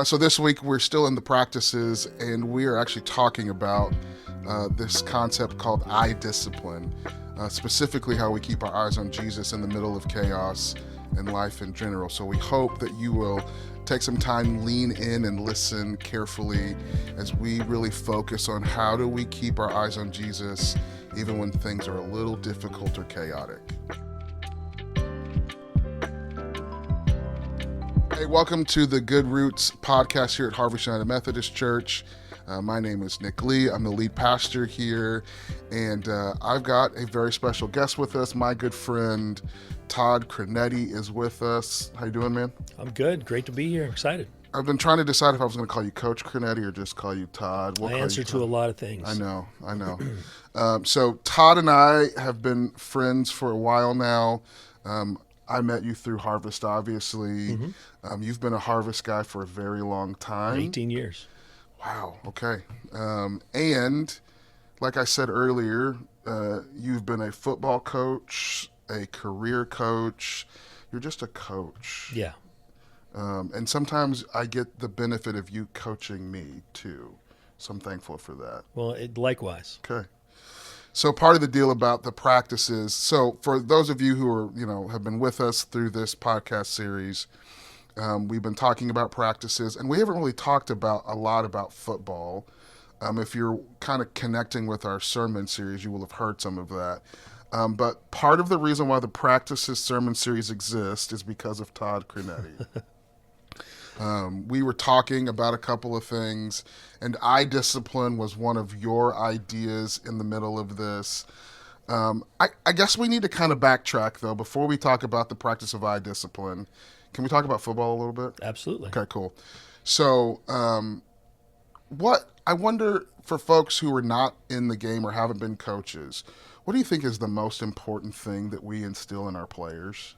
So this week we're still in the practices, and we are actually talking about this concept called eye discipline, specifically how we keep our eyes on Jesus in the middle of chaos and life in general. So we hope that you will take some time, lean in, and listen carefully as we really focus on how do we keep our eyes on Jesus even when things are a little difficult or chaotic. Hey, welcome to the Good Roots podcast here at Harvest United Methodist Church. My name is Nick Lee. I'm the lead pastor here, and I've got a very special guest with us. My good friend Todd Creneti is with us. How you doing, man? I'm good. Great to be here. Excited. I've been trying to decide if I was going to call you Coach Creneti or just call you Todd. I answer to a lot of things. I know. So Todd and I have been friends for a while now. I met you through Harvest, obviously. You've been a Harvest guy for a very long time. 18 years. Wow, okay. And like I said earlier, you've been a football coach, a career coach. You're just a coach. Yeah. And sometimes I get the benefit of you coaching me, too. So I'm thankful for that. Well, likewise. Okay. So part of the deal about the practices, so for those of you who are, have been with us through this podcast series, we've been talking about practices, and we haven't really talked about a lot about football. If you're kind of connecting with our sermon series, you will have heard some of that. But part of the reason why the practices sermon series exists is because of Todd Creneti. We were talking about a couple of things, and eye discipline was one of your ideas in the middle of this. I guess we need to kind of backtrack, though, before we talk about the practice of eye discipline. Can we talk about football a little bit? Absolutely. Okay, cool. So what I wonder, for folks who are not in the game or haven't been coaches, what do you think is the most important thing that we instill in our players?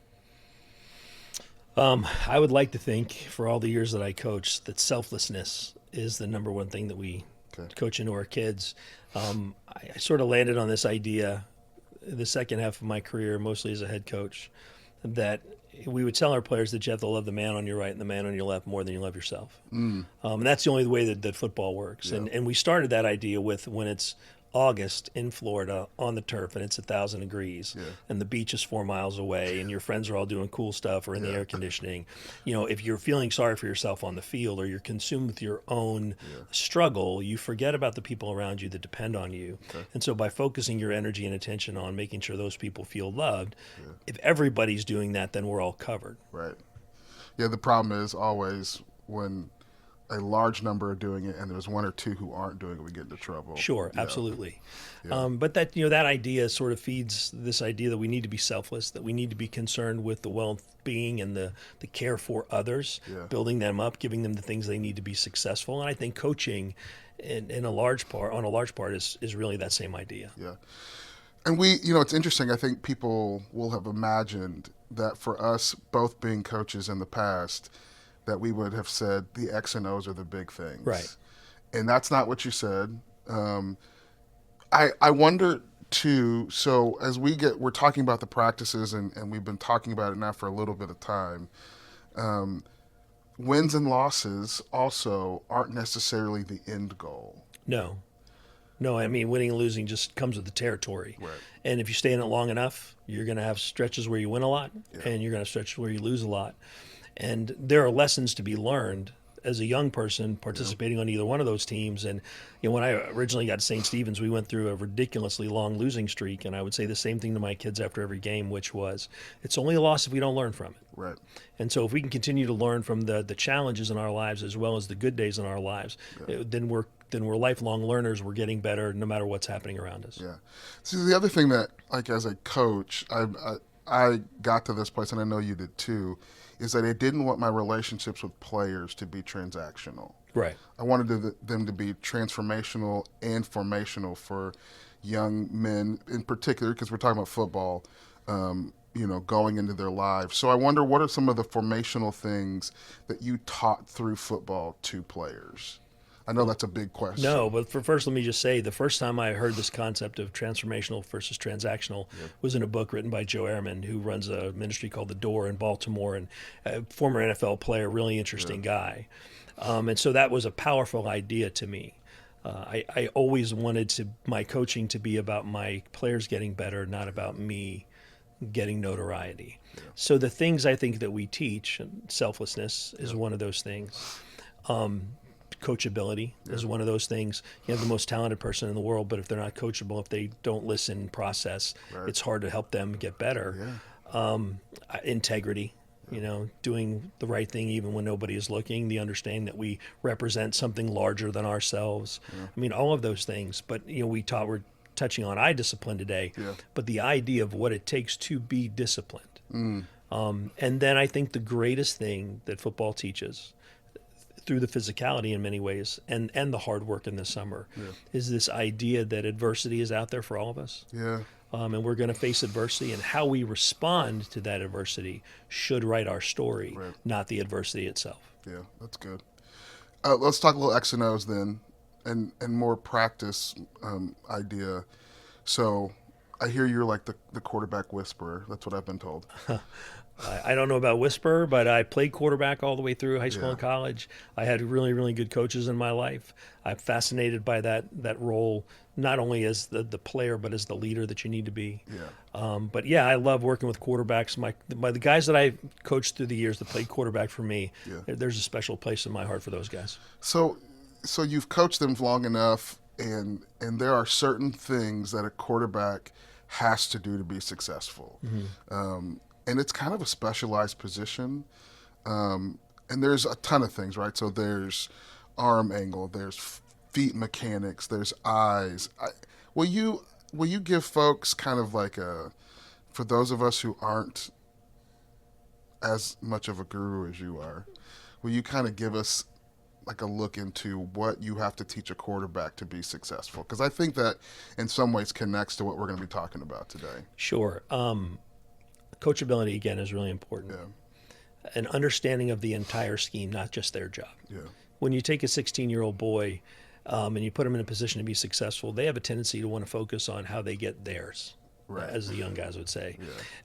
I would like to think, for all the years that I coached, that selflessness is the number one thing that we coach into our kids. I sort of landed on this idea the second half of my career, mostly as a head coach, that we would tell our players that you have to love the man on your right and the man on your left more than you love yourself. And that's the only way that football works. Yeah. And we started that idea with when it's August in Florida on the turf and it's 1,000 degrees and the beach is 4 miles away and your friends are all doing cool stuff or in the air conditioning. If you're feeling sorry for yourself on the field or you're consumed with your own struggle, you forget about the people around you that depend on you. And so by focusing your energy and attention on making sure those people feel loved, if everybody's doing that, then we're all covered. Right. Yeah, the problem is always when a large number are doing it and there's one or two who aren't doing it, we get into trouble. Sure, absolutely. Yeah. But that idea sort of feeds this idea that we need to be selfless, that we need to be concerned with the well-being and the care for others, building them up, giving them the things they need to be successful. And I think coaching on a large part is really that same idea. Yeah. And it's interesting. I think people will have imagined that for us both being coaches in the past, that we would have said the X and O's are the big things. Right. And that's not what you said. I wonder too, so as we're talking about the practices and we've been talking about it now for a little bit of time, wins and losses also aren't necessarily the end goal. No, I mean, winning and losing just comes with the territory. Right. And if you stay in it long enough, you're going to have stretches where you win a lot and you're going to have stretches where you lose a lot. And there are lessons to be learned as a young person participating on either one of those teams. And when I originally got to St. Stephen's, we went through a ridiculously long losing streak. And I would say the same thing to my kids after every game, which was, it's only a loss if we don't learn from it. Right. And so if we can continue to learn from the challenges in our lives as well as the good days in our lives, then we're lifelong learners. We're getting better no matter what's happening around us. Yeah. See, the other thing that, like, as a coach, I got to this place, and I know you did too, is that I didn't want my relationships with players to be transactional. Right. I wanted them to be transformational and formational for young men in particular, because we're talking about football, going into their lives. So I wonder, what are some of the formational things that you taught through football to players? I know that's a big question. No, but first, let me just say the first time I heard this concept of transformational versus transactional was in a book written by Joe Ehrman, who runs a ministry called The Door in Baltimore, and a former NFL player, really interesting guy. And so that was a powerful idea to me. I always wanted my coaching to be about my players getting better, not about me getting notoriety. So the things I think that we teach, selflessness is one of those things. Coachability is one of those things. You have the most talented person in the world, but if they're not coachable, if they don't listen and process, it's hard to help them get better. Integrity, doing the right thing even when nobody is looking, the understanding that we represent something larger than ourselves. I mean, all of those things. But we're touching on eye discipline today, but the idea of what it takes to be disciplined. And then I think the greatest thing that football teaches, through the physicality in many ways and the hard work in the summer, is this idea that adversity is out there for all of us. And we're going to face adversity, and how we respond to that adversity should write our story, not the adversity itself. Yeah, that's good. Let's talk a little X and O's then, and more practice idea. So I hear you're like the quarterback whisperer. That's what I've been told. I don't know about whisperer, but I played quarterback all the way through high school and college. I had really, really good coaches in my life. I'm fascinated by that role, not only as the player, but as the leader that you need to be. But I love working with quarterbacks. The guys that I coached through the years that played quarterback for me, there's a special place in my heart for those guys. So you've coached them long enough, and there are certain things that a quarterback has to do to be successful. And it's kind of a specialized position. And there's a ton of things, right? So there's arm angle, there's feet mechanics, there's eyes. Will you give folks kind of like for those of us who aren't as much of a guru as you are, will you kind of give us like a look into what you have to teach a quarterback to be successful? Because I think that in some ways connects to what we're going to be talking about today. Sure. Coachability, again, is really important. An understanding of the entire scheme, not just their job. When you take a 16-year-old boy and you put them in a position to be successful, they have a tendency to want to focus on how they get theirs, as the young guys would say.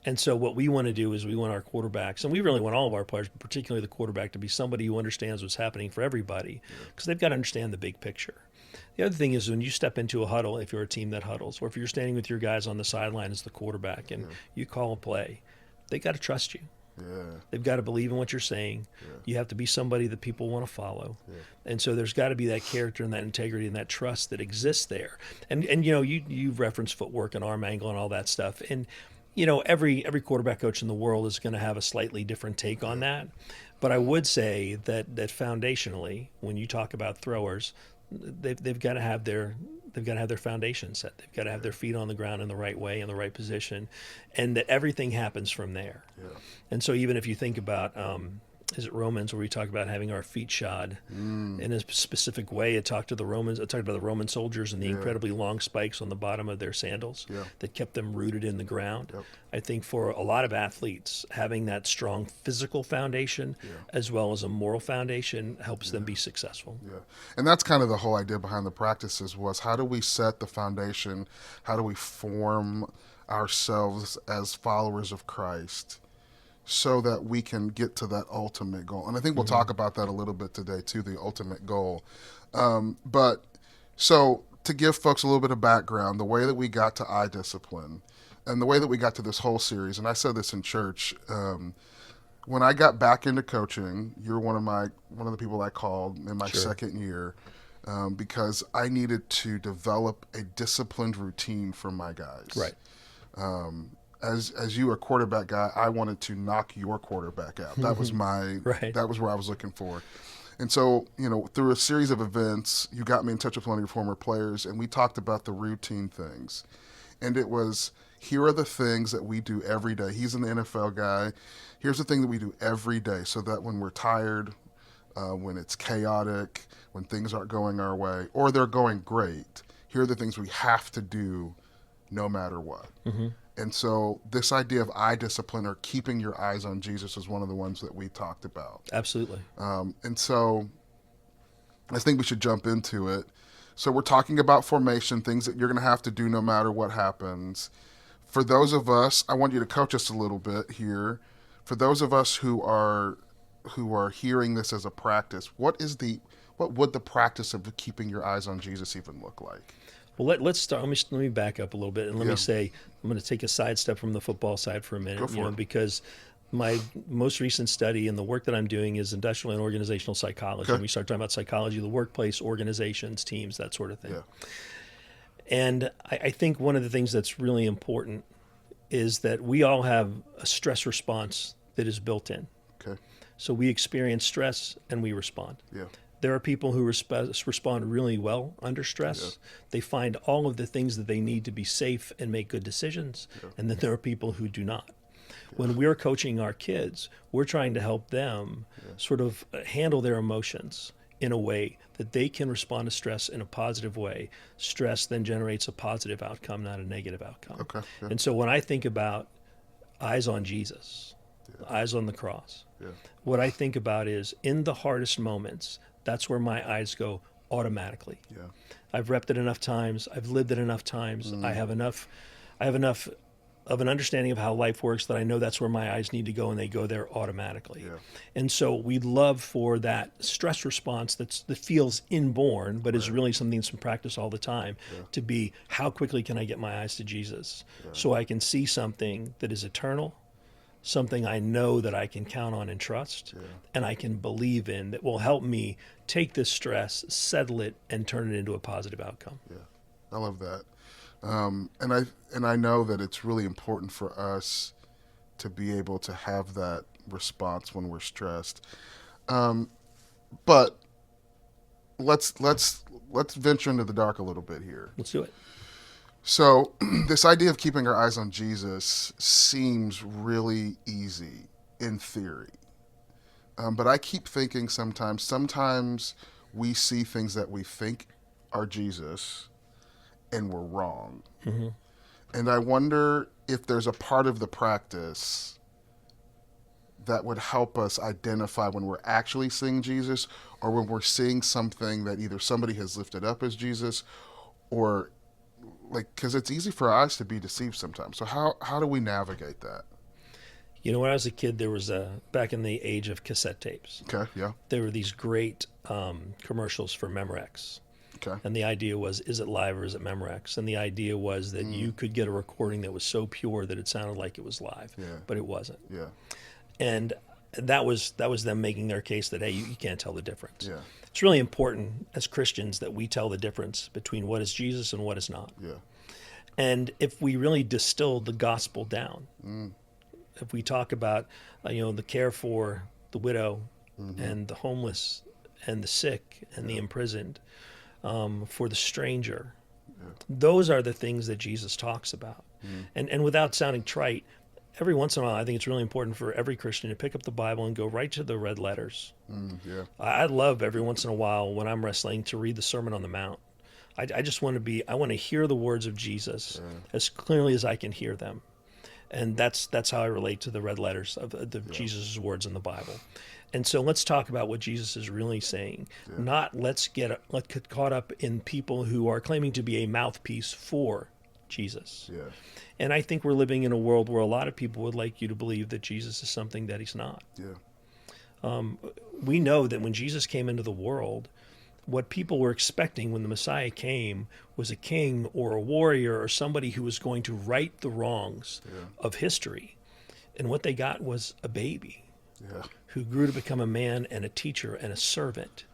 And so what we want to do is we want our quarterbacks, and we really want all of our players, but particularly the quarterback, to be somebody who understands what's happening for everybody, because they've got to understand the big picture. The other thing is when you step into a huddle, if you're a team that huddles, or if you're standing with your guys on the sideline as the quarterback and you call a play, they got to trust you. They've got to believe in what you're saying. You have to be somebody that people want to follow. And so there's got to be that character and that integrity and that trust that exists there. And you referenced footwork and arm angle and all that stuff. And every quarterback coach in the world is going to have a slightly different take on that. But I would say that foundationally, when you talk about throwers, they've got to have their foundation set. They've got to have their feet on the ground in the right way, in the right position, and that everything happens from there. And so even if you think about is it Romans, where we talk about having our feet shod in a specific way. It talked about the Roman soldiers and the incredibly long spikes on the bottom of their sandals that kept them rooted in the ground. I think for a lot of athletes, having that strong physical foundation as well as a moral foundation helps them be successful. And that's kind of the whole idea behind the practices was, how do we set the foundation? How do we form ourselves as followers of Christ so that we can get to that ultimate goal? And I think we'll talk about that a little bit today too, the ultimate goal. But so to give folks a little bit of background, the way that we got to eye discipline and the way that we got to this whole series, and I said this in church, when I got back into coaching, you're one of the people I called in my second year, because I needed to develop a disciplined routine for my guys. As you a quarterback guy, I wanted to knock your quarterback out. That was that was where I was looking for. And so, through a series of events, you got me in touch with one of your former players, and we talked about the routine things. And it was, here are the things that we do every day. He's an NFL guy. Here's the thing that we do every day, so that when we're tired, when it's chaotic, when things aren't going our way, or they're going great, here are the things we have to do no matter what. And so this idea of eye discipline, or keeping your eyes on Jesus, is one of the ones that we talked about. Absolutely. And so I think we should jump into it. So we're talking about formation, things that you're going to have to do no matter what happens. For those of us, I want you to coach us a little bit here. For those of us who are hearing this as a practice, what would the practice of keeping your eyes on Jesus even look like? Well, let's start. Let me back up a little bit and let Yeah. me say I'm going to take a sidestep from the football side for a minute, Go for it. because my most recent study and the work that I'm doing is industrial and organizational psychology. Okay. And we start talking about psychology of the workplace, organizations, teams, that sort of thing. Yeah. And I think one of the things that's really important is that we all have a stress response that is built in. Okay. So we experience stress and we respond. Yeah. There are people who respond really well under stress. Yeah. They find all of the things that they need to be safe and make good decisions. Yeah. And then there are people who do not. When we're coaching our kids, we're trying to help them sort of handle their emotions in a way that they can respond to stress in a positive way. Stress then generates a positive outcome, not a negative outcome. Okay. Yeah. And so when I think about eyes on Jesus, eyes on the cross, Yeah. what I think about is in the hardest moments, that's where my eyes go automatically. Yeah. I've repped it enough times. I've lived it enough times. I have enough of an understanding of how life works that I know that's where my eyes need to go, and they go there automatically. Yeah. And so we love for that stress response that feels inborn, but is really something that's in practice all the time, to be how quickly can I get my eyes to Jesus so I can see something that is eternal, something I know that I can count on and trust, and I can believe in, that will help me take this stress, settle it, and turn it into a positive outcome. Yeah. I love that. And I know that it's really important for us to be able to have that response when we're stressed. But let's venture into the dark a little bit here. Let's do it. So this idea of keeping our eyes on Jesus seems really easy in theory. But I keep thinking sometimes we see things that we think are Jesus and we're wrong. Mm-hmm. And I wonder if there's a part of the practice that would help us identify when we're actually seeing Jesus, or when we're seeing something that either somebody has lifted up as Jesus, or because it's easy for our eyes to be deceived sometimes. So how do we navigate that? When I was a kid, there was back in the age of cassette tapes, Okay, yeah, there were these great commercials for Memorex. okay, And the idea was, is it live or is it Memorex? And the idea was that you could get a recording that was so pure that it sounded like it was live, but it wasn't. yeah, And that was them making their case that, hey, you can't tell the difference. yeah, It's really important as Christians that we tell the difference between what is Jesus and what is not. yeah, And if we really distill the gospel down, if we talk about, the care for the widow and the homeless and the sick and the imprisoned, for the stranger, those are the things that Jesus talks about. And without sounding trite, every once in a while, I think it's really important for every Christian to pick up the Bible and go right to the red letters. yeah, I love every once in a while when I'm wrestling to read the Sermon on the Mount. I just want to hear the words of Jesus as clearly as I can hear them. And that's how I relate to the red letters of Jesus' words in the Bible. And so let's talk about what Jesus is really saying. Not let's get caught up in people who are claiming to be a mouthpiece for Jesus. yeah, And I think we're living in a world where a lot of people would like you to believe that Jesus is something that he's not. yeah, We know that when Jesus came into the world, what people were expecting when the Messiah came was a king or a warrior or somebody who was going to right the wrongs of history. And what they got was a baby yeah, who grew to become a man and a teacher and a servant.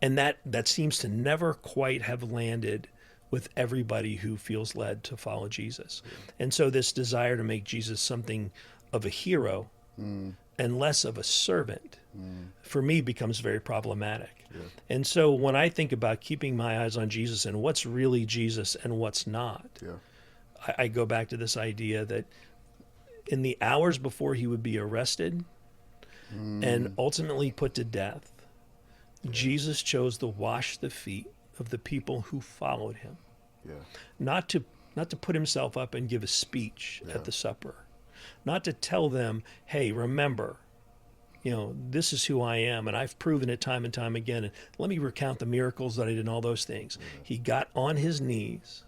And that seems to never quite have landed with everybody who feels led to follow Jesus. And so this desire to make Jesus something of a hero and less of a servant, for me, becomes very problematic. And so when I think about keeping my eyes on Jesus and what's really Jesus and what's not, I go back to this idea that in the hours before he would be arrested and ultimately put to death, Jesus chose to wash the feet of the people who followed him. Not to put himself up and give a speech at the supper. Not to tell them, hey, remember, this is who I am, and I've proven it time and time again. And let me recount the miracles that I did and all those things. He got on his knees,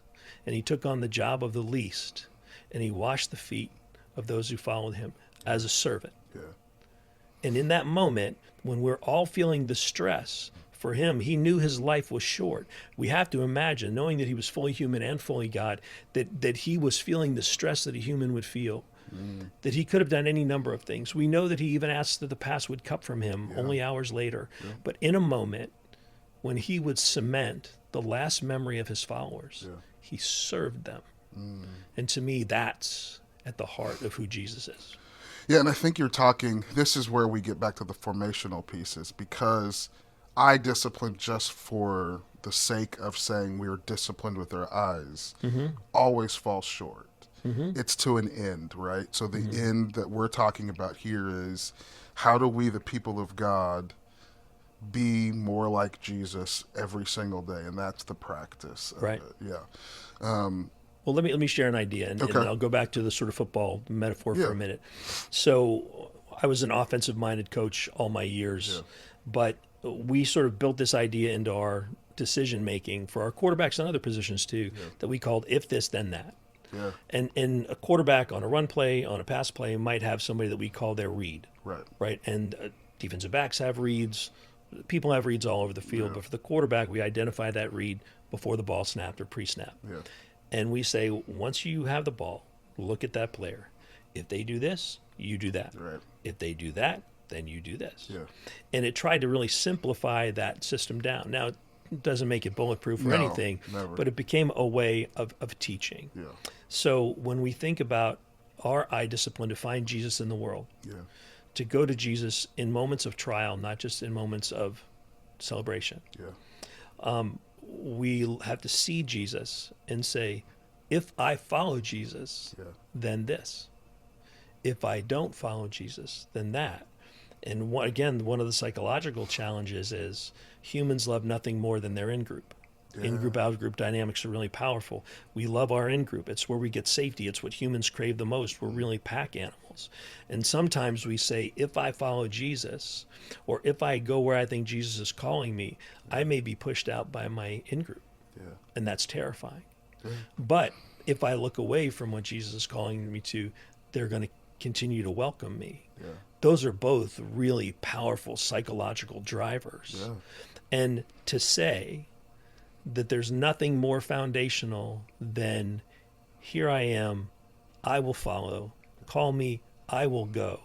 and he took on the job of the least, and he washed the feet of those who followed him as a servant. Yeah. And in that moment, when we're all feeling the stress, for him, he knew his life was short. We have to imagine, knowing that he was fully human and fully God, that he was feeling the stress that a human would feel, that he could have done any number of things. We know that he even asked that the passed cup from him only hours later. Yeah. But in a moment, when he would cement the last memory of his followers, he served them. And to me, that's at the heart of who Jesus is. Yeah, and I think this is where we get back to the formational pieces, because eye discipline, just for the sake of saying we are disciplined with our eyes, always falls short. It's to an end, right? So the end that we're talking about here is, how do we, the people of God, be more like Jesus every single day? And that's the practice of right. it. Yeah. Well, let me share an idea, and I'll go back to the sort of football metaphor for a minute. So I was an offensive-minded coach all my years, but we sort of built this idea into our decision-making for our quarterbacks and other positions too, that we called if this, then that. Yeah. And a quarterback on a run play, on a pass play, might have somebody that we call their read. Right. And defensive backs have reads. People have reads all over the field, but for the quarterback, we identify that read before the ball snapped or pre-snap. Yeah. And we say, once you have the ball, look at that player. If they do this, you do that. Right. If they do that, then you do this. Yeah. And it tried to really simplify that system down. Now, it doesn't make it bulletproof or anything, but it became a way of teaching. Yeah. So when we think about our eye discipline to find Jesus in the world, to go to Jesus in moments of trial, not just in moments of celebration, we have to see Jesus and say, if I follow Jesus, then this. If I don't follow Jesus, then that. And one of the psychological challenges is humans love nothing more than their in-group. In-group, out-group dynamics are really powerful. We love our in-group. It's where we get safety. It's what humans crave the most. We're really pack animals. And sometimes we say, if I follow Jesus, or if I go where I think Jesus is calling me, I may be pushed out by my in-group. And that's terrifying. But if I look away from what Jesus is calling me to, they're going to continue to welcome me. Those are both really powerful psychological drivers. And to say that there's nothing more foundational than, here I am, I will follow, call me, I will go.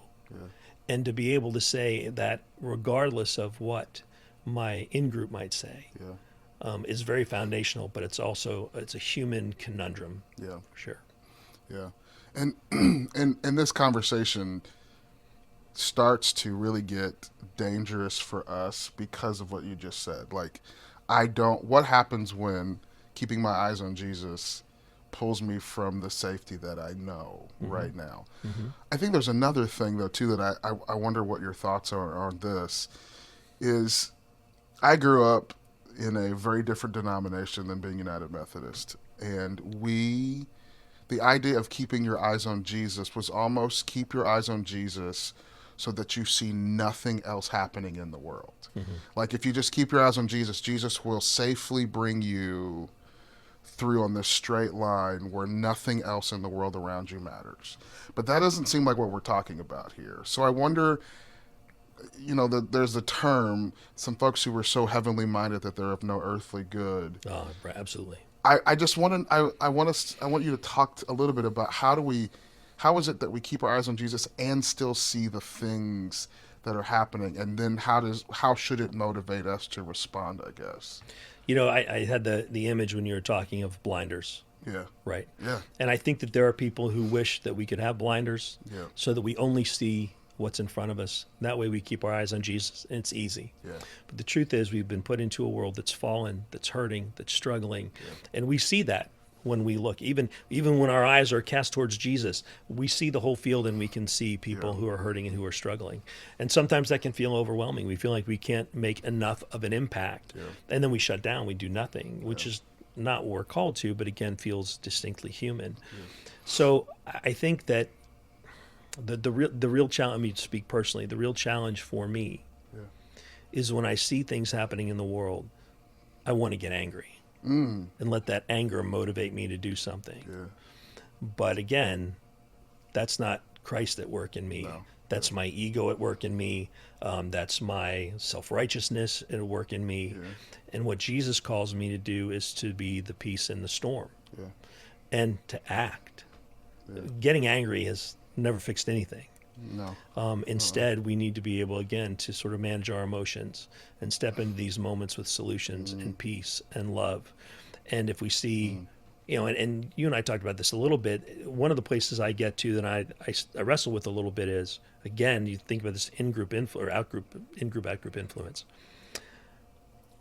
And to be able to say that regardless of what my in-group might say, is very foundational, but it's a human conundrum. For sure. Yeah. And this conversation starts to really get dangerous for us because of what you just said. Like, what happens when keeping my eyes on Jesus pulls me from the safety that I know right now? I think there's another thing, though, too, that I wonder what your thoughts are on this, is I grew up in a very different denomination than being United Methodist. And the idea of keeping your eyes on Jesus was almost keep your eyes on Jesus so that you see nothing else happening in the world. Like, if you just keep your eyes on Jesus, Jesus will safely bring you through on this straight line where nothing else in the world around you matters. But that doesn't seem like what we're talking about here. So I wonder, there's a term, some folks who were so heavenly minded that they're of no earthly good. Oh, right, absolutely. I just want you to talk a little bit about how is it that we keep our eyes on Jesus and still see the things that are happening, and then how should it motivate us to respond, I guess? I had the image when you were talking of blinders. Yeah. Right. Yeah. And I think that there are people who wish that we could have blinders so that we only see what's in front of us. That way we keep our eyes on Jesus, and it's easy. Yeah. But the truth is, we've been put into a world that's fallen, that's hurting, that's struggling, and we see that when we look. Even when our eyes are cast towards Jesus, we see the whole field, and we can see people who are hurting and who are struggling. And sometimes that can feel overwhelming. We feel like we can't make enough of an impact, and then we shut down. We do nothing, which is not what we're called to, but again feels distinctly human. So I think that The real challenge. Let me speak personally. The real challenge for me Yeah. is when I see things happening in the world, I want to get angry and let that anger motivate me to do something. Yeah. But again, that's not Christ at work in me. No. That's my ego at work in me. That's my self righteousness at work in me. Yeah. And what Jesus calls me to do is to be the peace in the storm Yeah. and to act. Yeah. Getting angry has never fixed anything. No. Instead, we need to be able, again, to sort of manage our emotions and step into these moments with solutions and peace and love. And if we see, and you and I talked about this a little bit, one of the places I get to that I wrestle with a little bit is, again, you think about this in-group or out-group influence.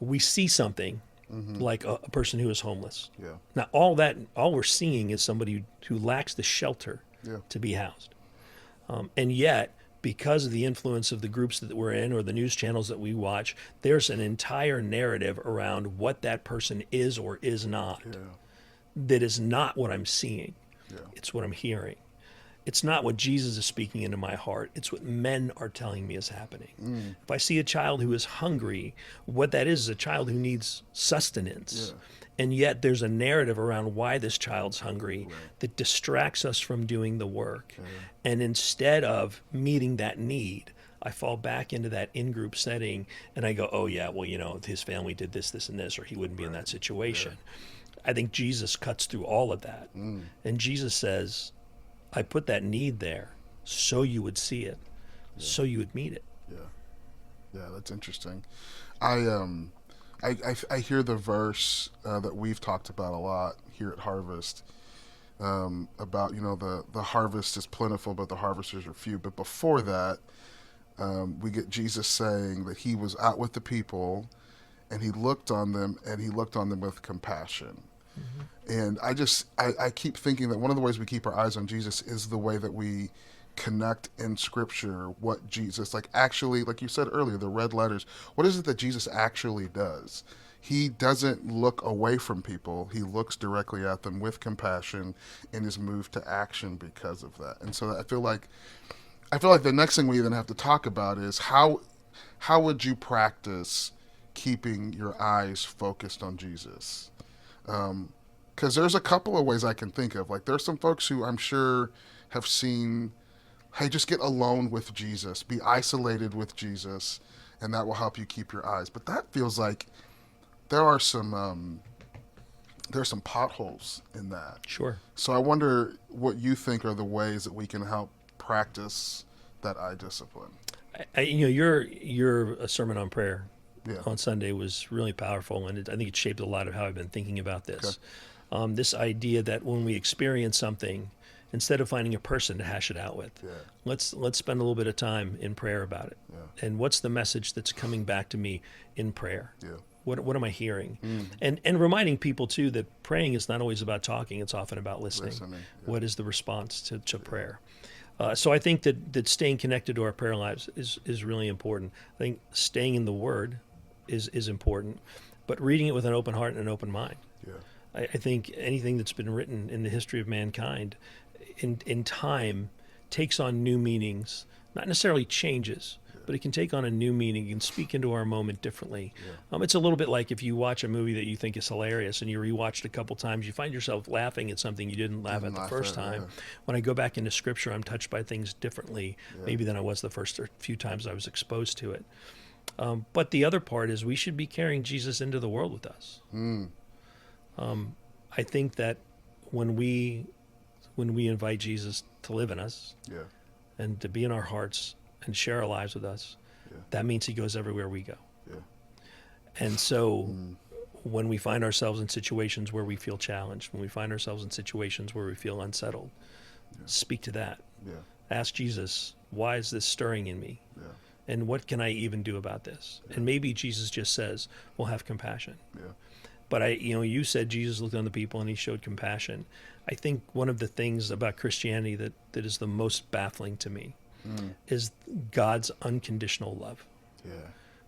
We see something like a person who is homeless. Yeah. Now, all we're seeing is somebody who lacks the shelter Yeah. to be housed. And yet, because of the influence of the groups that we're in or the news channels that we watch, there's an entire narrative around what that person is or is not Yeah. that is not what I'm seeing. Yeah. It's what I'm hearing. It's not what Jesus is speaking into my heart. It's what men are telling me is happening. If I see a child who is hungry, what that is a child who needs sustenance. Yeah. And yet there's a narrative around why this child's hungry that distracts us from doing the work. And instead of meeting that need, I fall back into that in-group setting and I go, oh yeah, well, his family did this, this, and this, or he wouldn't be in that situation. I think Jesus cuts through all of that. And Jesus says, I put that need there so you would see it, so you would meet it. Yeah. Yeah, that's interesting. I hear the verse that we've talked about a lot here at Harvest about the harvest is plentiful but the harvesters are few. But before that, we get Jesus saying that he was out with the people and he looked on them with compassion. And I keep thinking that one of the ways we keep our eyes on Jesus is the way that we connect in Scripture what Jesus, actually, like you said earlier, the red letters, what is it that Jesus actually does? He doesn't look away from people. He looks directly at them with compassion and is moved to action because of that. And so I feel like the next thing we then have to talk about is how would you practice keeping your eyes focused on Jesus? Because there's a couple of ways I can think of. There's some folks who I'm sure have seen, hey, just get alone with Jesus, be isolated with Jesus, and that will help you keep your eyes. But that feels like there's some potholes in that. Sure. So I wonder what you think are the ways that we can help practice that eye discipline. Your sermon on prayer Yeah. on Sunday was really powerful, and I think it shaped a lot of how I've been thinking about this. This idea that when we experience something, instead of finding a person to hash it out with, let's spend a little bit of time in prayer about it. Yeah. And what's the message that's coming back to me in prayer? Yeah. What am I hearing? And reminding people too that praying is not always about talking; it's often about listening. Yeah. What is the response to prayer? So I think that staying connected to our prayer lives is really important. I think staying in the Word is important, but reading it with an open heart and an open mind. Yeah. I think anything that's been written in the history of mankind in time takes on new meanings, not necessarily changes, but it can take on a new meaning and speak into our moment differently. It's a little bit like if you watch a movie that you think is hilarious and you rewatch it a couple times, you find yourself laughing at something you didn't laugh at the first time. When I go back into Scripture, I'm touched by things differently, maybe than I was the first few times I was exposed to it. But the other part is we should be carrying Jesus into the world with us. I think that when we invite Jesus to live in us and to be in our hearts and share our lives with us, that means he goes everywhere we go. And so when we find ourselves in situations where we feel challenged, when we find ourselves in situations where we feel unsettled, speak to that. Ask Jesus, why is this stirring in me? And what can I even do about this? And maybe Jesus just says, well, have compassion. But you said Jesus looked on the people and he showed compassion. I think one of the things about Christianity that is the most baffling to me is God's unconditional love.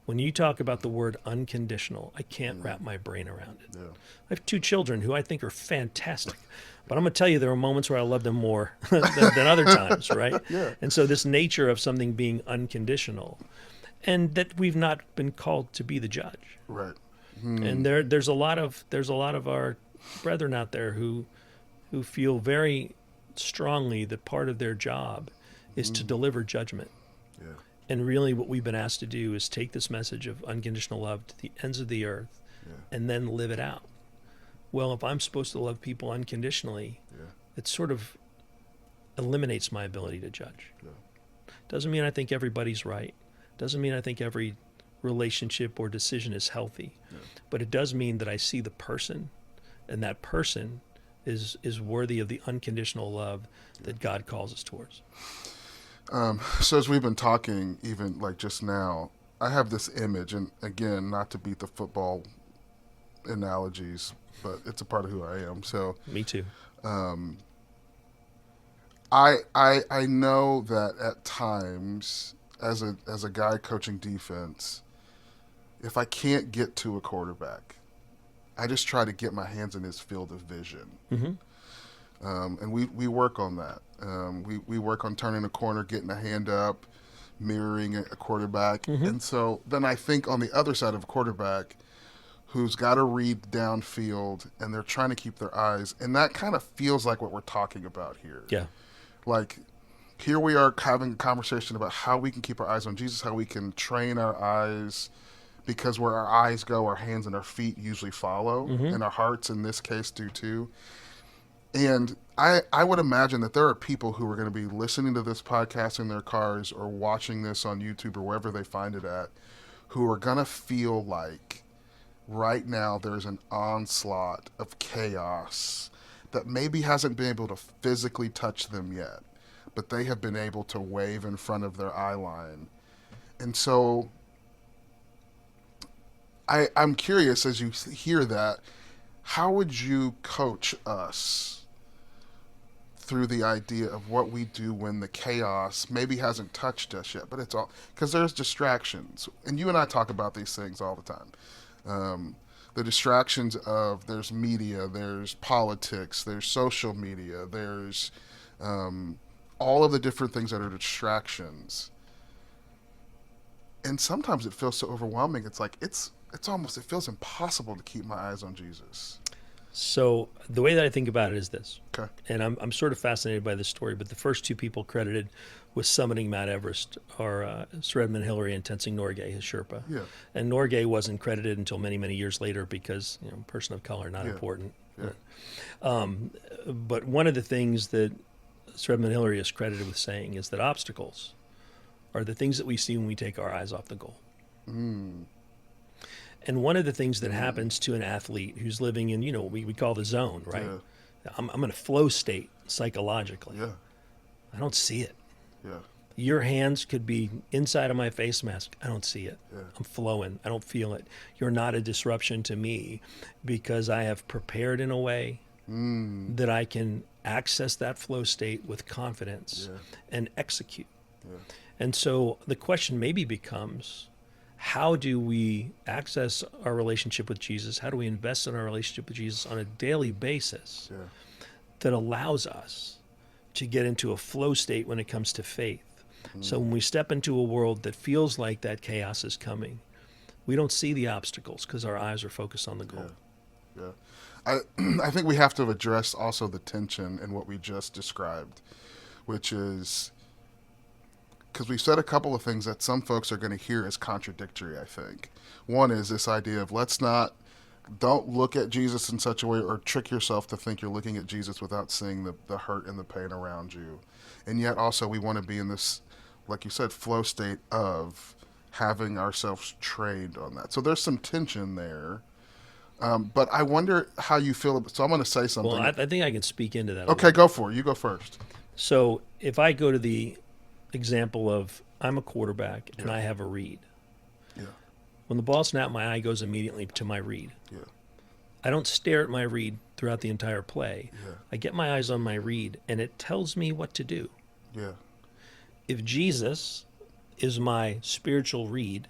When you talk about the word unconditional, I can't wrap my brain around it. Yeah. I have two children who I think are fantastic, but I'm going to tell you there are moments where I love them more than other times, right? Yeah. And so this nature of something being unconditional, and that we've not been called to be the judge. Right. And there's a lot of our brethren out there who feel very strongly that part of their job is to deliver judgment. Yeah. And really what we've been asked to do is take this message of unconditional love to the ends of the earth and then live it out. Well, if I'm supposed to love people unconditionally, it sort of eliminates my ability to judge. Doesn't mean I think everybody's right. Doesn't mean I think every relationship or decision is healthy. But it does mean that I see the person, and that person is worthy of the unconditional love that God calls us towards. So as we've been talking, even like just now, I have this image, and again, not to beat the football analogies, but it's a part of who I am. So Me too. I know that at times, as a guy coaching defense, if I can't get to a quarterback, I just try to get my hands in his field of vision. And we work on that. We work on turning a corner, getting a hand up, mirroring a quarterback. And so then I think on the other side of a quarterback who's got to read downfield and they're trying to keep their eyes. And that kind of feels like what we're talking about here. Yeah. Like here we are having a conversation about how we can keep our eyes on Jesus, how we can train our eyes, because where our eyes go, our hands and our feet usually follow, and our hearts in this case do too. And I would imagine that there are people who are going to be listening to this podcast in their cars or watching this on YouTube or wherever they find it at, who are going to feel like right now there's an onslaught of chaos that maybe hasn't been able to physically touch them yet, but they have been able to wave in front of their eye line. And so I'm curious, as you hear that, how would you coach us through the idea of what we do when the chaos maybe hasn't touched us yet, but it's all because there's distractions, and you and I talk about these things all the time. The distractions of there's media, there's politics, there's social media, there's all of the different things that are distractions, and sometimes it feels so overwhelming. It's like it's almost, it feels impossible to keep my eyes on Jesus. So the way that I think about it is this, Okay. and I'm sort of fascinated by this story, but the first two people credited with summiting Mount Everest are Sir Edmund Hillary and Tenzing Norgay, his Sherpa. Yeah. And Norgay wasn't credited until many, many years later because, person of color, not Yeah. important. Yeah. But one of the things that Sir Edmund Hillary is credited with saying is that obstacles are the things that we see when we take our eyes off the goal. And one of the things that happens to an athlete who's living in, what we call the zone, right? Yeah. I'm in a flow state psychologically. Yeah. I don't see it. Yeah. Your hands could be inside of my face mask. I don't see it. Yeah. I'm flowing. I don't feel it. You're not a disruption to me because I have prepared in a way that I can access that flow state with confidence and execute. Yeah. And so the question maybe becomes, how do we access our relationship with Jesus? How do we invest in our relationship with Jesus on a daily basis that allows us to get into a flow state when it comes to faith? So when we step into a world that feels like that chaos is coming, we don't see the obstacles because our eyes are focused on the goal. Yeah. I think we have to address also the tension in what we just described, which is, because we've said a couple of things that some folks are going to hear as contradictory, I think. One is this idea of don't look at Jesus in such a way or trick yourself to think you're looking at Jesus without seeing the hurt and the pain around you. And yet also we want to be in this, like you said, flow state of having ourselves trained on that. So there's some tension there. But I wonder how you feel. So I'm going to say something. Well, I think I can speak into that. Okay, go for it. You go first. So if I go to the example of I'm a quarterback and I have a read. Yeah. When the ball snapped, my eye goes immediately to my read. Yeah. I don't stare at my read throughout the entire play. Yeah. I get my eyes on my read, and it tells me what to do. Yeah. If Jesus is my spiritual read,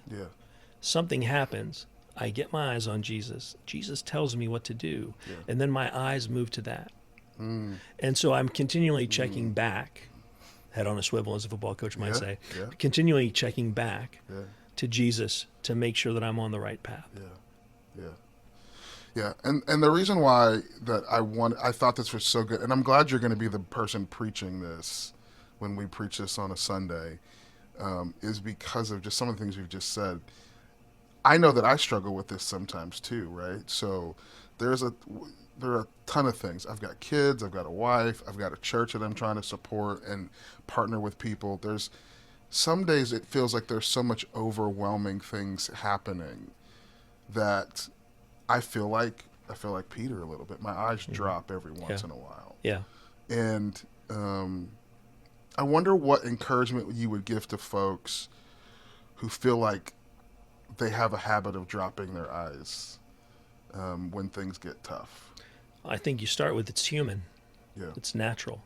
something happens. I get my eyes on Jesus. Jesus tells me what to do. Yeah. And then my eyes move to that. Mm. And so I'm continually checking back, head on a swivel, as a football coach might Yeah. say, Yeah. continually checking back Yeah. to Jesus to make sure that I'm on the right path. Yeah. Yeah. And the reason why that I thought this was so good, and I'm glad you're going to be the person preaching this when we preach this on a Sunday, is because of just some of the things you've just said. I know that I struggle with this sometimes too, right? So there are a ton of things. I've got kids, I've got a wife, I've got a church that I'm trying to support and partner with people. There's some days it feels like there's so much overwhelming things happening that I feel like Peter a little bit. My eyes drop every once Yeah. in a while. Yeah. And I wonder what encouragement you would give to folks who feel like they have a habit of dropping their eyes when things get tough. I think you start with it's human. Yeah. It's natural.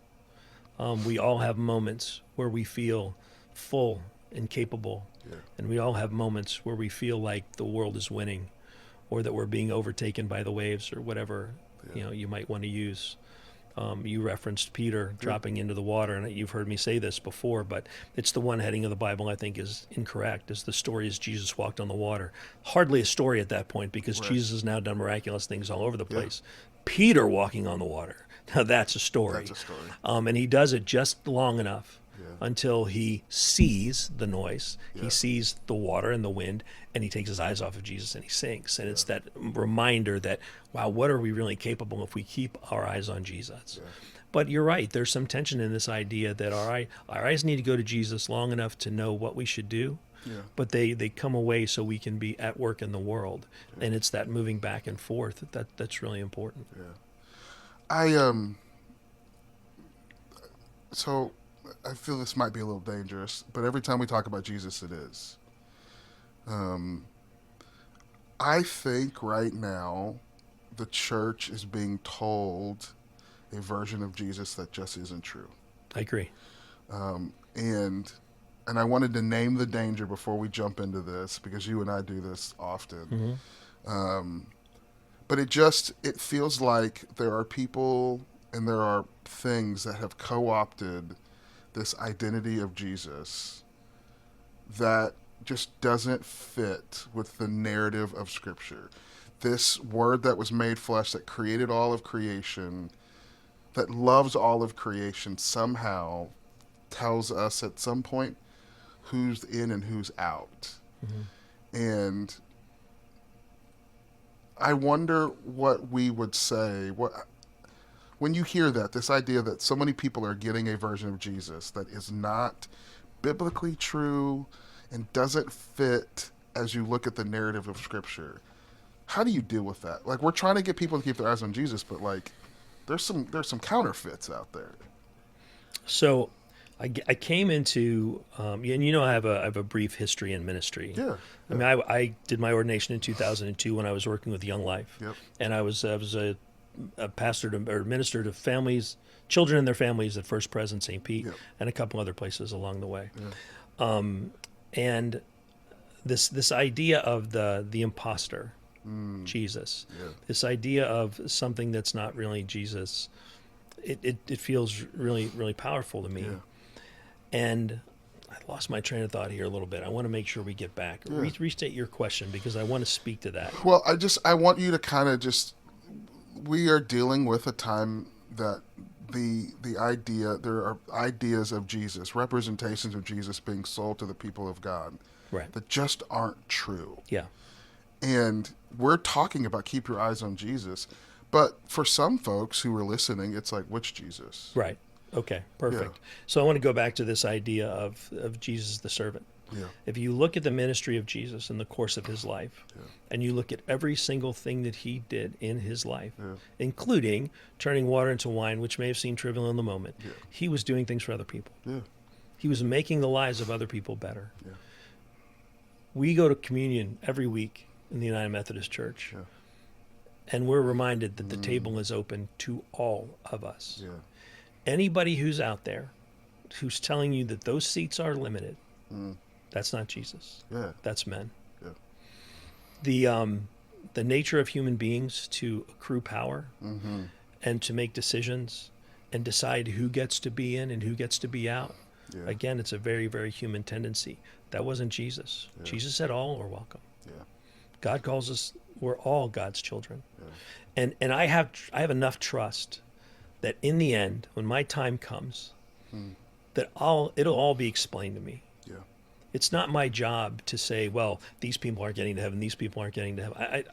We all have moments where we feel full and capable. Yeah. And we all have moments where we feel like the world is winning or that we're being overtaken by the waves or whatever you might want to use. You referenced Peter dropping into the water, and you've heard me say this before, but it's the one heading of the Bible I think is incorrect, is the story as Jesus walked on the water. Hardly a story at that point because Jesus has now done miraculous things all over the place. Peter walking on the water, now that's a story. That's a story. And he does it just long enough Yeah. until he sees the noise, Yeah. he sees the water and the wind, and he takes his eyes off of Jesus and he sinks. And it's that reminder that, wow, what are we really capable if we keep our eyes on Jesus? Yeah. But you're right, there's some tension in this idea that our eyes need to go to Jesus long enough to know what we should do, Yeah. but they come away so we can be at work in the world. And it's that moving back and forth that's really important. Yeah. So I feel this might be a little dangerous, but every time we talk about Jesus, it is. I think right now the church is being told a version of Jesus that just isn't true. I agree. And I wanted to name the danger before we jump into this because you and I do this often. But it feels like there are people and there are things that have co-opted this identity of Jesus that just doesn't fit with the narrative of Scripture. This word that was made flesh, that created all of creation, that loves all of creation, somehow tells us at some point who's in and who's out. And I wonder what we would say when you hear that, this idea that so many people are getting a version of Jesus that is not biblically true and doesn't fit as you look at the narrative of Scripture. How do you deal with that? Like, we're trying to get people to keep their eyes on Jesus, but like, there's some counterfeits out there. So I came into, and I have a brief history in ministry. Yeah. I mean, I did my ordination in 2002 when I was working with Young Life. Yep. And I was a pastor or minister to families, children and their families at First Pres in St. Pete, and a couple other places along the way. And this idea of the imposter, Jesus, this idea of something that's not really Jesus, it feels really, really powerful to me. Yeah. And I lost my train of thought here a little bit. I want to make sure we get back. Restate your question because I want to speak to that. Well, I want you to kind of we are dealing with a time that there are ideas of Jesus, representations of Jesus being sold to the people of God that just aren't true. Yeah. And we're talking about keep your eyes on Jesus, but for some folks who are listening, it's like, which Jesus? Right. Okay, perfect. Yeah. So I want to go back to this idea of Jesus the servant. Yeah. If you look at the ministry of Jesus in the course of his life, and you look at every single thing that he did in his life, including turning water into wine, which may have seemed trivial in the moment, he was doing things for other people. Yeah. He was making the lives of other people better. Yeah. We go to communion every week in the United Methodist Church, and we're reminded that the table is open to all of us. Yeah. Anybody who's out there who's telling you that those seats are limited, that's not Jesus. Yeah. That's men. Yeah. the nature of human beings to accrue power and to make decisions and decide who gets to be in and who gets to be out. Yeah. Again, it's a very, very human tendency. That wasn't Jesus. Yeah. Jesus said all are welcome. Yeah. God calls us, we're all God's children. Yeah. And I have enough trust that in the end, when my time comes, that it'll all be explained to me. Yeah. It's not my job to say, well, these people aren't getting to heaven, these people aren't getting to heaven.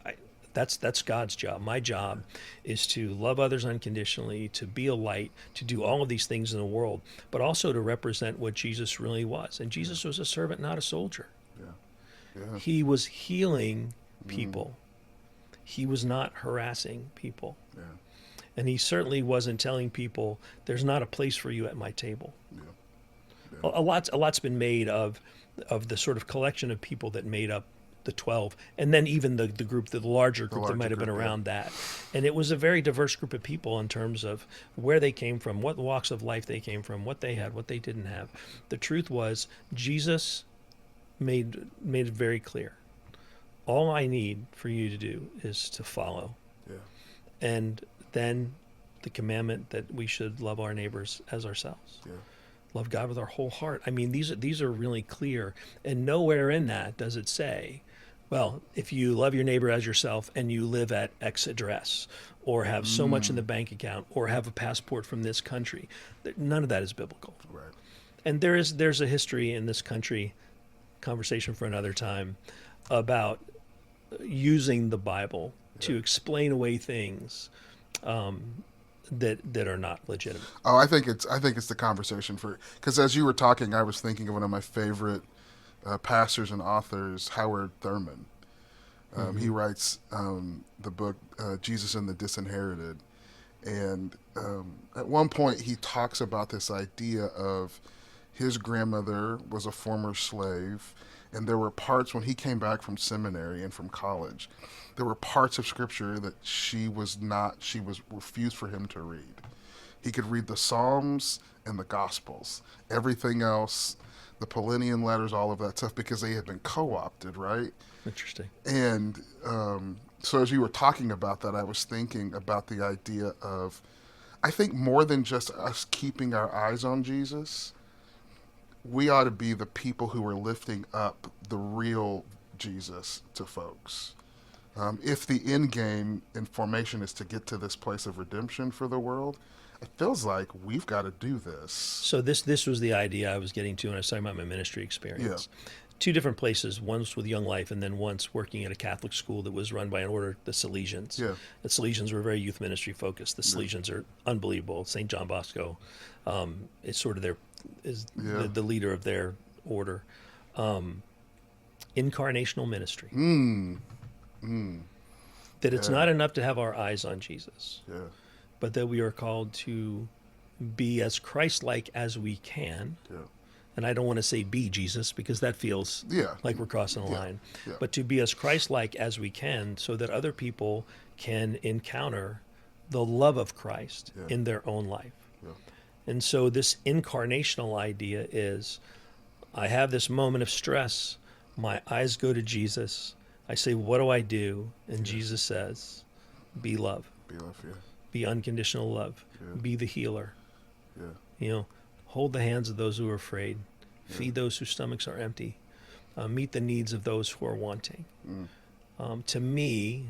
That's God's job. My job is to love others unconditionally, to be a light, to do all of these things in the world, but also to represent what Jesus really was. And Jesus was a servant, not a soldier. Yeah. Yeah. He was healing people. He was not harassing people. Yeah. And he certainly wasn't telling people, there's not a place for you at my table. Yeah. A lot's been made of the sort of collection of people that made up the 12, and then even the group, the larger group that might have been around that. And it was a very diverse group of people in terms of where they came from, what walks of life they came from, what they had, what they didn't have. The truth was, Jesus made it very clear. All I need for you to do is to follow. Yeah. And then the commandment that we should love our neighbors as ourselves. Yeah. Love God with our whole heart. I mean, these are really clear. And nowhere in that does it say, well, if you love your neighbor as yourself and you live at X address or have so much in the bank account or have a passport from this country, none of that is biblical. Right. And there's a history in this country, conversation for another time, about using the Bible to explain away things that are not legitimate. Oh, I think it's the conversation because as you were talking, I was thinking of one of my favorite pastors and authors, Howard Thurman. He writes the book Jesus and the Disinherited, and at one point he talks about this idea of his grandmother was a former slave, and there were parts when he came back from seminary and from college, there were parts of scripture that she was refused for him to read. He could read the Psalms and the Gospels. Everything else, the Pauline letters, all of that stuff, because they had been co-opted, right? Interesting. And so as you were talking about that, I was thinking about the idea of, I think more than just us keeping our eyes on Jesus, we ought to be the people who are lifting up the real Jesus to folks. If the end game in formation is to get to this place of redemption for the world, it feels like we've got to do this. So this was the idea I was getting to when I was talking about my ministry experience. Yeah. Two different places, once with Young Life and then once working at a Catholic school that was run by an order, the Salesians. Yeah. The Salesians were very youth ministry focused. The Salesians are unbelievable. St. John Bosco is sort of the leader of their order. Incarnational ministry. That it's not enough to have our eyes on Jesus, but that we are called to be as Christ-like as we can. Yeah. And I don't want to say be Jesus because that feels like we're crossing a line. Yeah. But to be as Christ-like as we can so that other people can encounter the love of Christ in their own life. Yeah. And so this incarnational idea is, I have this moment of stress. My eyes go to Jesus. I say, what do I do? And Jesus says, be love. Be love, yeah. Be unconditional love. Yeah. Be the healer. Yeah. Hold the hands of those who are afraid. Feed those whose stomachs are empty. Meet the needs of those who are wanting. To me,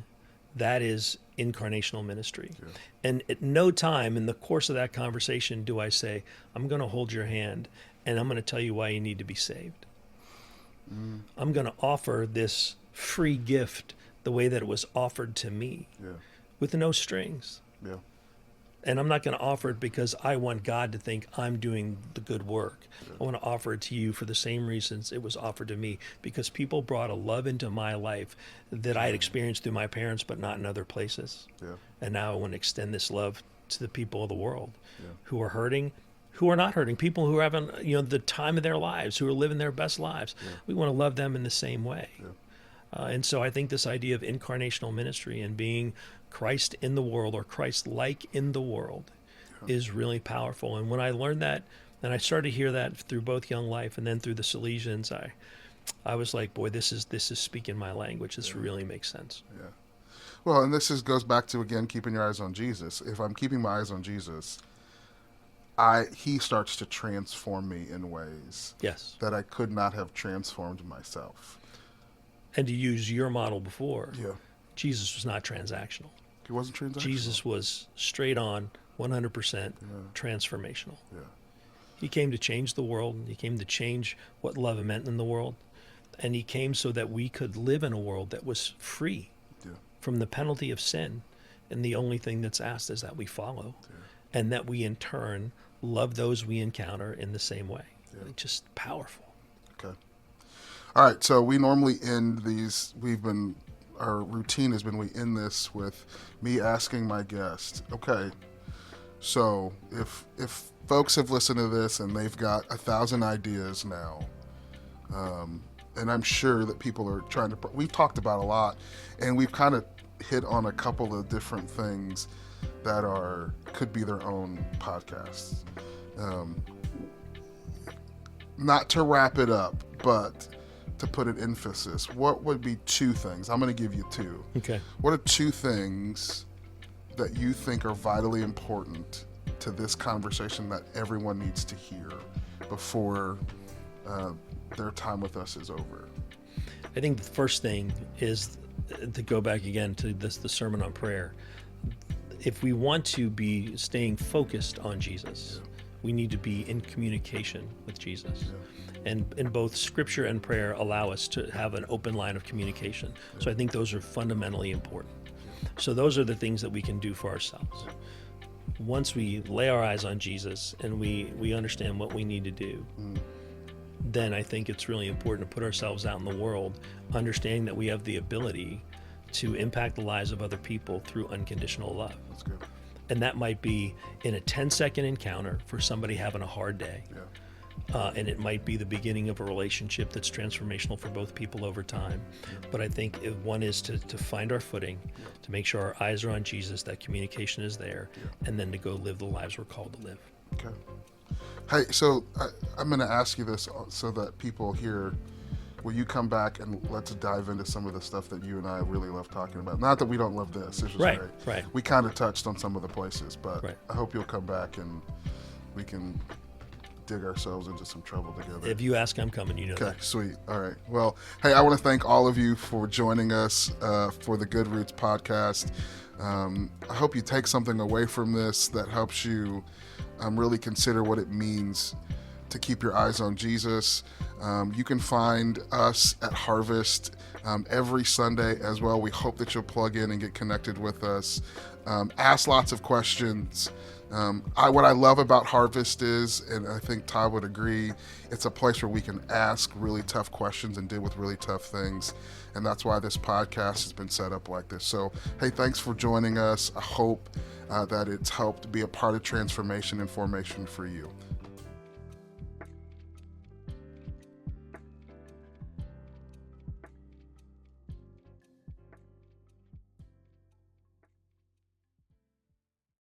that is incarnational ministry. Yeah. And at no time in the course of that conversation do I say, I'm going to hold your hand and I'm going to tell you why you need to be saved. I'm going to offer this free gift the way that it was offered to me with no strings. Yeah. And I'm not going to offer it because I want God to think I'm doing the good work. I want to offer it to you for the same reasons it was offered to me, because people brought a love into my life that I had experienced through my parents, but not in other places. Yeah. And now I want to extend this love to the people of the world who are hurting, who are not hurting, people who are having the time of their lives, who are living their best lives. Yeah. We want to love them in the same way. Yeah. And so I think this idea of incarnational ministry and being Christ in the world, or Christ-like in the world, is really powerful. And when I learned that, and I started to hear that through both Young Life and then through the Salesians, I was like, boy, this is speaking my language. This really makes sense. Yeah. Well, and goes back to, again, keeping your eyes on Jesus. If I'm keeping my eyes on Jesus, he starts to transform me in ways Yes. that I could not have transformed myself. And to use your model before, Yeah. Jesus was not transactional. He wasn't transactional. Jesus was straight on, 100% transformational. Yeah. He came to change the world. He came to change what love meant in the world. And he came so that we could live in a world that was free from the penalty of sin. And the only thing that's asked is that we follow and that we in turn love those we encounter in the same way. It's just powerful. Okay. All right. So we normally end these. Our routine has been, we end this with me asking my guest, okay, so if folks have listened to this and they've got 1,000 ideas now, and I'm sure that people are trying to, we've talked about a lot, and we've kind of hit on a couple of different things that could be their own podcasts. Not to wrap it up, but to put an emphasis, what would be 2 things? I'm going to give you 2. Okay. What are 2 things that you think are vitally important to this conversation that everyone needs to hear before their time with us is over? I think the first thing is to go back again to the Sermon on Prayer. If we want to be staying focused on Jesus, we need to be in communication with Jesus. And both Scripture and prayer allow us to have an open line of communication. So I think those are fundamentally important. So those are the things that we can do for ourselves. Once we lay our eyes on Jesus and we understand what we need to do, then I think it's really important to put ourselves out in the world, understanding that we have the ability to impact the lives of other people through unconditional love. That's good. And that might be in a 10-second encounter for somebody having a hard day. And it might be the beginning of a relationship that's transformational for both people over time. But I think one is to find our footing, to make sure our eyes are on Jesus, that communication is there, and then to go live the lives we're called to live. Okay. Hey, so I'm going to ask you this so that people here, will you come back and let's dive into some of the stuff that you and I really love talking about? Not that we don't love this. It's just Right. We kind of touched on some of the places, but Right. I hope you'll come back and we can dig ourselves into some trouble together. If you ask, I'm coming. You know that. Okay, sweet. All right. Well, hey, I want to thank all of you for joining us for the Good Roots podcast. I hope you take something away from this that helps you really consider what it means to keep your eyes on Jesus. You can find us at Harvest every Sunday as well. We hope that you'll plug in and get connected with us. Ask lots of questions. What I love about Harvest is, and I think Todd would agree, it's a place where we can ask really tough questions and deal with really tough things. And that's why this podcast has been set up like this. So, hey, thanks for joining us. I hope that it's helped be a part of transformation and formation for you.